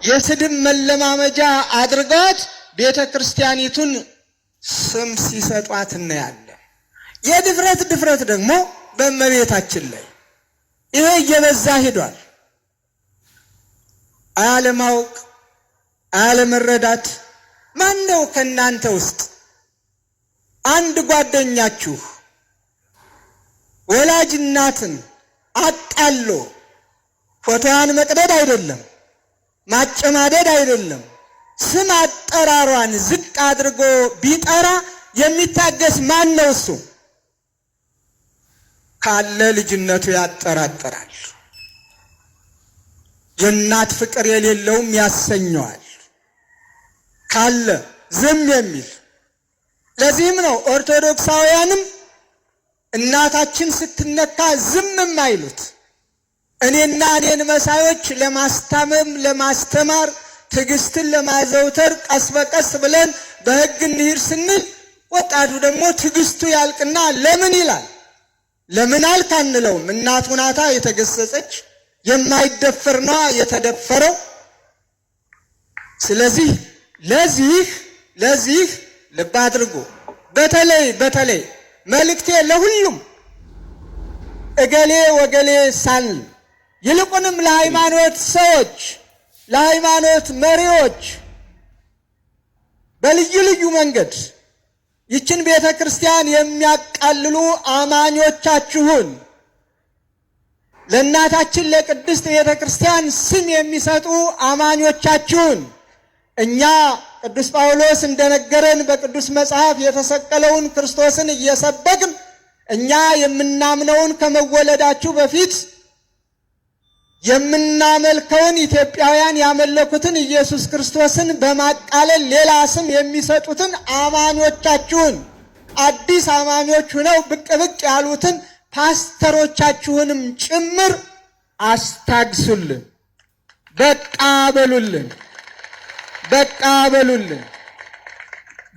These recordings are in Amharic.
የስድብ መለማመጃ አድርገዋት ቤተክርስቲያኒቱን ስም ሲሰጧት እናያለን። የድፍረት ደግሞ በእመቤታችን ላይ ይሄ እየበዛ ሄዷል። አለማወቅ አለመረዳት። ማን ነው ከናንተ ውስጥ አንድ ጓደኛችሁ ወላጅ እናትን አጣሎ ፎቶዋን መቅደድ አይደለም ማጨማደድ አይደለም ስም አጠራሯን ዝቅ አድርጎ ቢጠራ የሚታገስ ማን ነው? እሱ ካለ ልጅነቱ ያጠራጥራል። የእናት ፍቅር የሌለውም ያሰኘዋል ካለ ዝም የሚል። ለዚህም ነው ኦርቶዶክሳውያንም እናታችን ስትነካ ዝም የማይሉት። እኔና እኔን መሳዮች ለማስታመም ለማስተማር ትዕግስትን ለማዘውተር ቀስ በቀስ ብለን በሕግ እንሂድ ስንል ወጣቱ ደግሞ ትዕግስቱ ያልቅና ለምን ይላል። ለምን አልክ አንለውም። እናቱ ናታ የተገሰጸች፣ የማይደፈር ነው የተደፈረው። ስለዚህ ለዚህ ልብ አድርጎ በተለይ መልእክቴ ለሁሉም እገሌ ወገሌ ሳንል ይልቁንም ለሃይማኖት ሰዎች ለሃይማኖት መሪዎች በልዩ ልዩ መንገድ ይችን ቤተክርስቲያን የሚያቃልሉ አማኞቻችሁን ለእናታችን ለቅድስት ቤተክርስቲያን ስም የሚሰጡ አማኞቻችሁን እኛ ቅዱስ ጳውሎስ እንደነገረን በቅዱስ መጽሐፍ የተሰቀለውን ክርስቶስን እየሰበክን እኛ የምናምነውን ከመወለዳችሁ በፊት የምናመልከውን ኢትዮጵያውያን ያመለኩትን ኢየሱስ ክርስቶስን በማቃለል ሌላ ስም የሚሰጡትን አማኞቻችሁን አዲስ አማኞች ሆነው ብቅ ያሉትን ፓስተሮቻችሁንም ጭምር አስታግሱልን። በቃ በሉልን።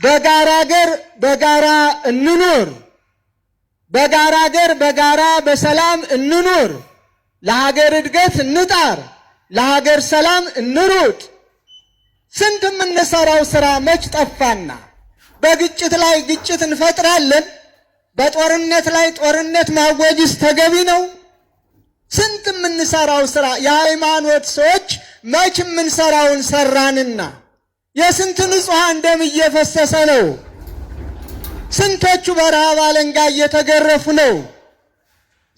በጋራ ሀገር በጋራ እንኑር። በጋራ ሀገር በጋራ በሰላም እንኑር። ለሀገር እድገት እንጣር። ለሀገር ሰላም እንሩጥ። ስንት የምንሰራው ስራ መች ጠፋና? በግጭት ላይ ግጭት እንፈጥራለን። በጦርነት ላይ ጦርነት ማወጅስ ተገቢ ነው? ስንት የምንሰራው ስራ የሃይማኖት ሰዎች መች የምንሰራውን ሰራንና የስንት ንጹሐን ደም እየፈሰሰ ነው? ስንቶቹ በረሃብ አለንጋ እየተገረፉ ነው?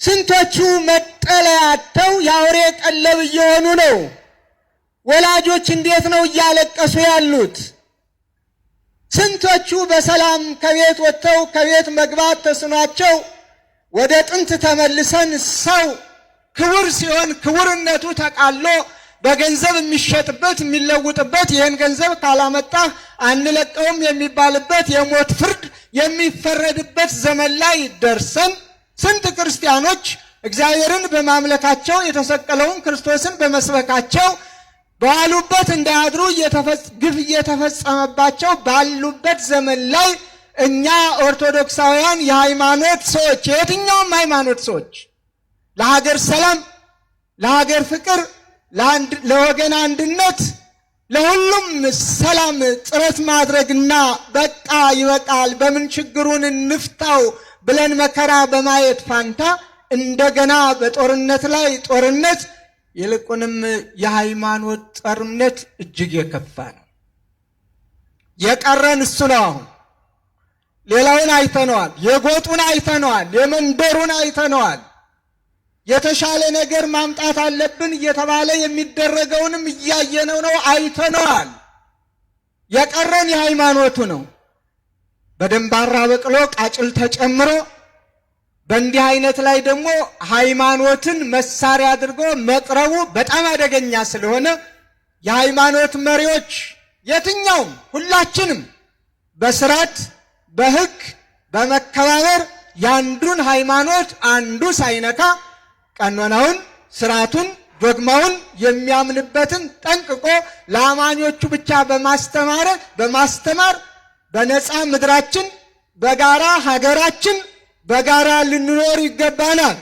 ስንቶቹ መጠለያ አጥተው የአውሬ ቀለብ እየሆኑ ነው? ወላጆች እንዴት ነው እያለቀሱ ያሉት? ስንቶቹ በሰላም ከቤት ወጥተው ከቤት መግባት ተስኗቸው ወደ ጥንት ተመልሰን ሰው ክቡር ሲሆን ክቡርነቱ ተቃሎ በገንዘብ የሚሸጥበት የሚለውጥበት ይህን ገንዘብ ካላመጣህ አንለቀውም የሚባልበት የሞት ፍርድ የሚፈረድበት ዘመን ላይ ደርሰን ስንት ክርስቲያኖች እግዚአብሔርን በማምለካቸው የተሰቀለውን ክርስቶስን በመስበካቸው ባሉበት እንዳያድሩ ግፍ እየተፈጸመባቸው ባሉበት ዘመን ላይ እኛ ኦርቶዶክሳውያን የሃይማኖት ሰዎች የየትኛውም ሃይማኖት ሰዎች ለሀገር ሰላም፣ ለሀገር ፍቅር፣ ለወገን አንድነት፣ ለሁሉም ሰላም ጥረት ማድረግና በቃ ይበቃል በምን ችግሩን እንፍታው ብለን መከራ በማየት ፋንታ እንደገና በጦርነት ላይ ጦርነት፣ ይልቁንም የሃይማኖት ጦርነት እጅግ የከፋ ነው። የቀረን እሱ ነው። አሁን ሌላውን አይተነዋል። የጎጡን አይተነዋል። የመንደሩን አይተነዋል። የተሻለ ነገር ማምጣት አለብን እየተባለ የሚደረገውንም እያየነው ነው፣ አይተነዋል። የቀረን የሃይማኖቱ ነው። በደንባራ በቅሎ ቃጭል ተጨምሮ በእንዲህ አይነት ላይ ደግሞ ሃይማኖትን መሳሪያ አድርጎ መቅረቡ በጣም አደገኛ ስለሆነ የሃይማኖት መሪዎች የትኛውም ሁላችንም በስርዓት በሕግ በመከባበር ያንዱን ሃይማኖት አንዱ ሳይነካ ቀኖናውን፣ ስርዓቱን፣ ዶግማውን የሚያምንበትን ጠንቅቆ ለአማኞቹ ብቻ በማስተማር በነፃ ምድራችን በጋራ ሀገራችን በጋራ ልንኖር ይገባናል።